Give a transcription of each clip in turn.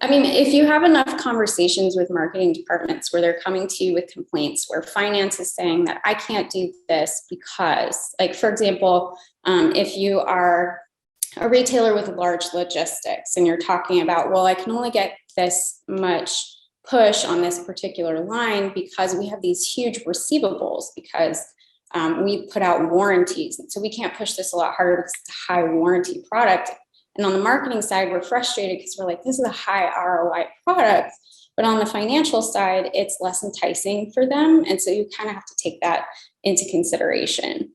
I mean, if you have enough conversations with marketing departments where they're coming to you with complaints, where finance is saying that I can't do this because, like, for example, if you are a retailer with large logistics and you're talking about, well, I can only get this much push on this particular line because we have these huge receivables because we put out warranties. And so we can't push this a lot harder because it's a high warranty product. And on the marketing side, we're frustrated because we're like, this is a high ROI product. But on the financial side, it's less enticing for them. And so you kind of have to take that into consideration.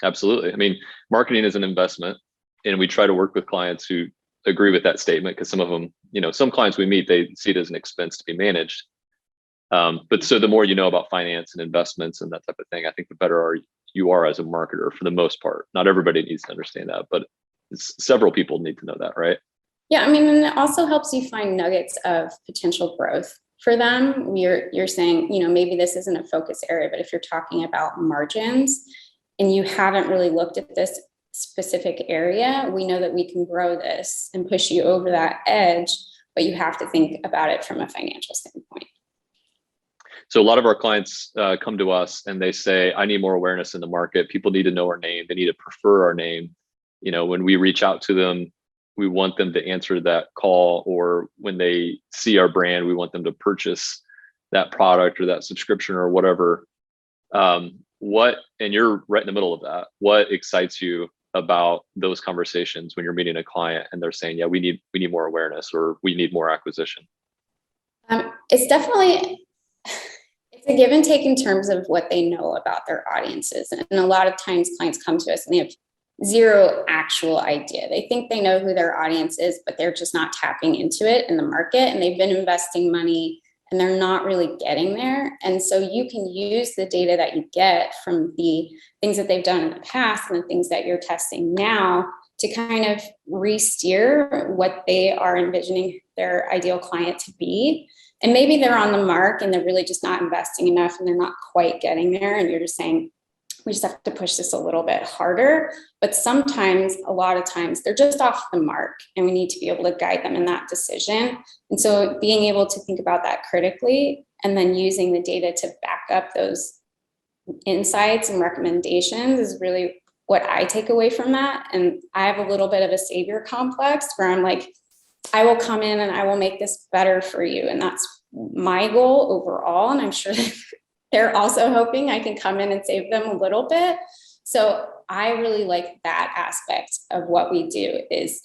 Absolutely. I mean, marketing is an investment, and we try to work with clients who agree with that statement, because some of them, some clients we meet, they see it as an expense to be managed. But so the more you know about finance and investments and that type of thing, I think the better you are as a marketer for the most part. Not everybody needs to understand that, but several people need to know that, right? Yeah, I mean, and it also helps you find nuggets of potential growth for them. You're saying, maybe this isn't a focus area, but if you're talking about margins and you haven't really looked at this specific area, we know that we can grow this and push you over that edge, but you have to think about it from a financial standpoint. So a lot of our clients come to us and they say, I need more awareness in the market. People need to know our name. They need to prefer our name. When we reach out to them, we want them to answer that call, or when they see our brand, we want them to purchase that product or that subscription or whatever. And you're right in the middle of that. What excites you about those conversations when you're meeting a client and they're saying, yeah, we need more awareness, or we need more acquisition? It's definitely, it's a give and take in terms of what they know about their audiences. And a lot of times clients come to us and they have zero actual idea. They think they know who their audience is, but they're just not tapping into it in the market, and they've been investing money and they're not really getting there. And so you can use the data that you get from the things that they've done in the past and the things that you're testing now to kind of re-steer what they are envisioning their ideal client to be. And maybe they're on the mark and they're really just not investing enough and they're not quite getting there. And you're just saying, we just have to push this a little bit harder. But sometimes, a lot of times, they're just off the mark and we need to be able to guide them in that decision. And so being able to think about that critically and then using the data to back up those insights and recommendations is really what I take away from that. And I have a little bit of a savior complex where I'm like, I will come in and I will make this better for you. And that's my goal overall. And I'm sure they're also hoping I can come in and save them a little bit. So I really like that aspect of what we do is,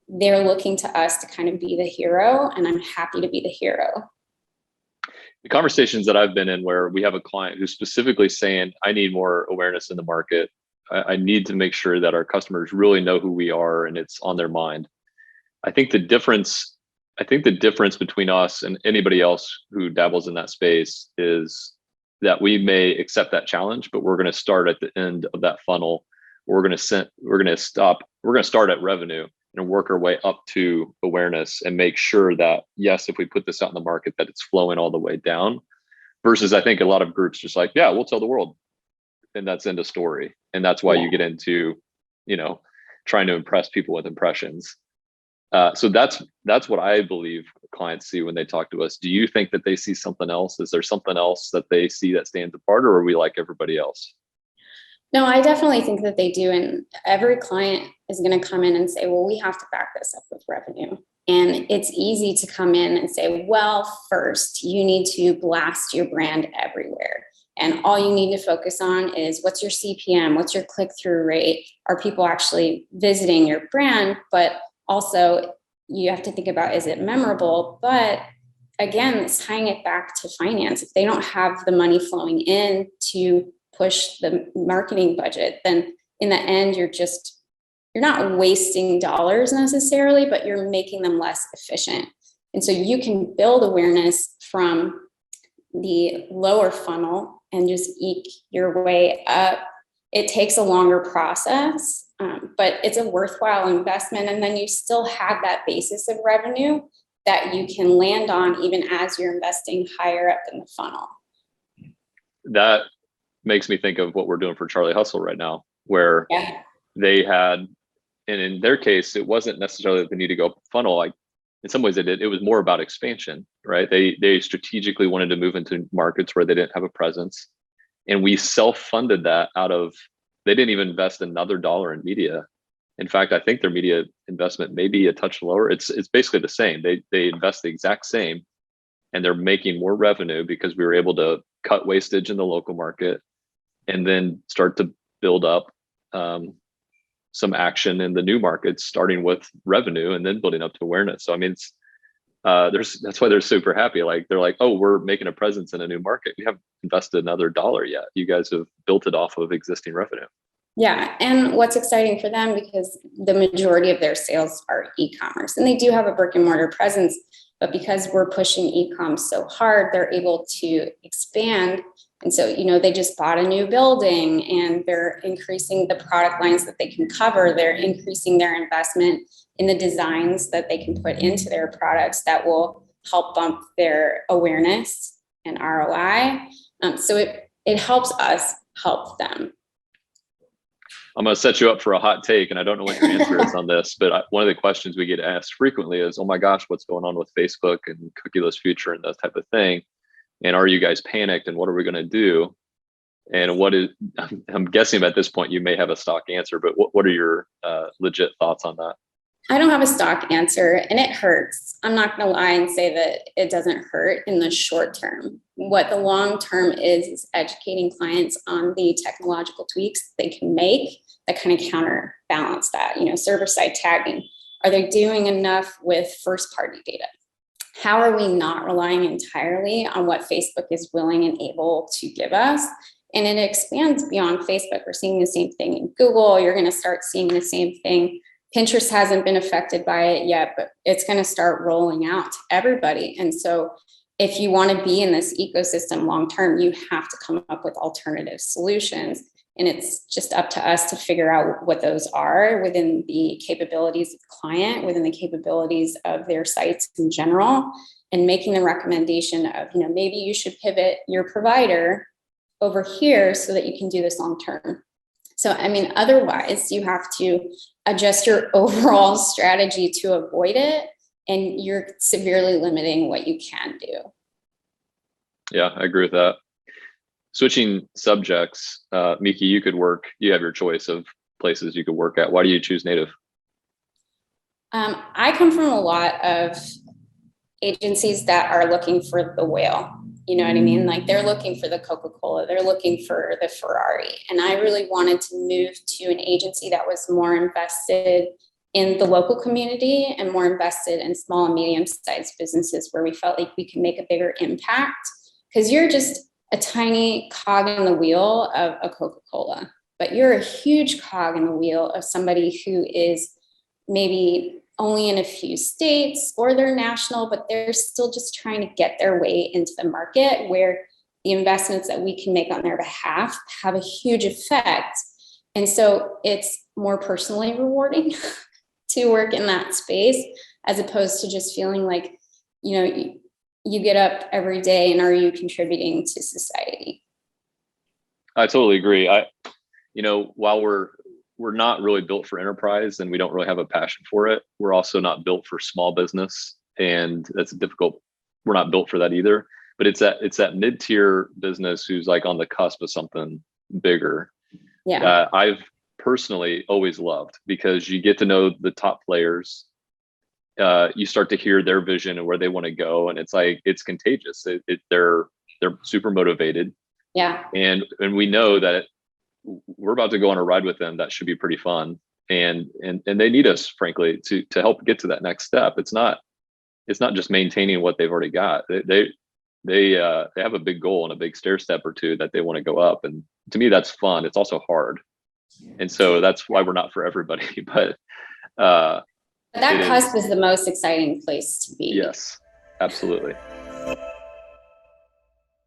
they're looking to us to kind of be the hero, and I'm happy to be the hero. The conversations that I've been in where we have a client who's specifically saying, I need more awareness in the market. I need to make sure that our customers really know who we are and it's on their mind. I think the difference between us and anybody else who dabbles in that space is that we may accept that challenge, but we're going to start at the end of that funnel. We're going to start at revenue and work our way up to awareness and make sure that, yes, if we put this out in the market, that it's flowing all the way down. Versus I think a lot of groups just like, yeah, we'll tell the world. And that's end of story. And that's why you get into, trying to impress people with impressions. So that's what I believe clients see when they talk to us. Do you think that they see something else? Is there something else that they see that stands apart, or are we like everybody else? No, I definitely think that they do. And every client is going to come in and say, well, we have to back this up with revenue. And it's easy to come in and say, well, first, you need to blast your brand everywhere. And all you need to focus on is what's your CPM, what's your click-through rate? Are people actually visiting your brand? But also, you have to think about, is it memorable? But again, it's tying it back to finance. If they don't have the money flowing in to push the marketing budget, then in the end, you're not wasting dollars necessarily, but you're making them less efficient. And so you can build awareness from the lower funnel and just eke your way up. It takes a longer process, but it's a worthwhile investment. And then you still have that basis of revenue that you can land on even as you're investing higher up in the funnel. That makes me think of what we're doing for Charlie Hustle right now, where they had, and in their case, it wasn't necessarily that they need to go up funnel. Like in some ways they did. It was more about expansion, right? They strategically wanted to move into markets where they didn't have a presence. And we self-funded that out of, they didn't even invest another dollar in media. In fact, I think their media investment may be a touch lower. It's basically the same. They invest the exact same, and they're making more revenue because we were able to cut wastage in the local market and then start to build up some action in the new markets, starting with revenue and then building up to awareness. So I mean, it's that's why they're super happy. Like they're like, oh, we're making a presence in a new market. We haven't invested another dollar yet. You guys have built it off of existing revenue. Yeah. And what's exciting for them, because the majority of their sales are e-commerce, and they do have a brick and mortar presence, but because we're pushing e-com so hard, they're able to expand. And so, they just bought a new building and they're increasing the product lines that they can cover. They're increasing their investment in the designs that they can put into their products that will help bump their awareness and ROI. So it helps us help them. I'm going to set you up for a hot take, and I don't know what your answer is on this, but one of the questions we get asked frequently is, oh my gosh, what's going on with Facebook and cookieless future and that type of thing? And are you guys panicked, and what are we going to do? And I'm guessing at this point you may have a stock answer, but what are your legit thoughts on that? I don't have a stock answer, and it hurts. I'm not going to lie and say that it doesn't hurt in the short term. What the long term is educating clients on the technological tweaks they can make that kind of counterbalance that. Server-side tagging. Are they doing enough with first-party data? How are we not relying entirely on what Facebook is willing and able to give us? And it expands beyond Facebook. We're seeing the same thing in Google. You're going to start seeing the same thing. Pinterest hasn't been affected by it yet, but it's going to start rolling out to everybody. And so if you want to be in this ecosystem long term, you have to come up with alternative solutions. And it's just up to us to figure out what those are within the capabilities of the client, within the capabilities of their sites in general, and making the recommendation of, maybe you should pivot your provider over here so that you can do this long term. So, otherwise you have to adjust your overall strategy to avoid it, and you're severely limiting what you can do. Yeah, I agree with that. Switching subjects, Miki, you have your choice of places you could work at. Why do you choose Native? I come from a lot of agencies that are looking for the whale. You know what I mean? Like they're looking for the Coca-Cola, they're looking for the Ferrari. And I really wanted to move to an agency that was more invested in the local community and more invested in small and medium-sized businesses where we felt like we could make a bigger impact. Because you're just a tiny cog in the wheel of a Coca-Cola, but you're a huge cog in the wheel of somebody who is maybe only in a few states, or they're national, but they're still just trying to get their way into the market, where the investments that we can make on their behalf have a huge effect. And so it's more personally rewarding to work in that space, as opposed to just feeling like, you get up every day and are you contributing to society? I totally agree. While we're not really built for enterprise and we don't really have a passion for it, we're also not built for small business, and that's difficult. We're not built for that either. But it's that mid-tier business who's like on the cusp of something bigger. Yeah. I've personally always loved, because you get to know the top players. You start to hear their vision and where they want to go, and it's contagious. They're super motivated. Yeah. And we know that we're about to go on a ride with them that should be pretty fun, and they need us, frankly, to help get to that next step. It's not just maintaining what they've already got. They have a big goal and a big stair step or two that they want to go up, and to me that's fun. It's also hard, and so that's why we're not for everybody. But that cusp is the most exciting place to be. Yes, absolutely.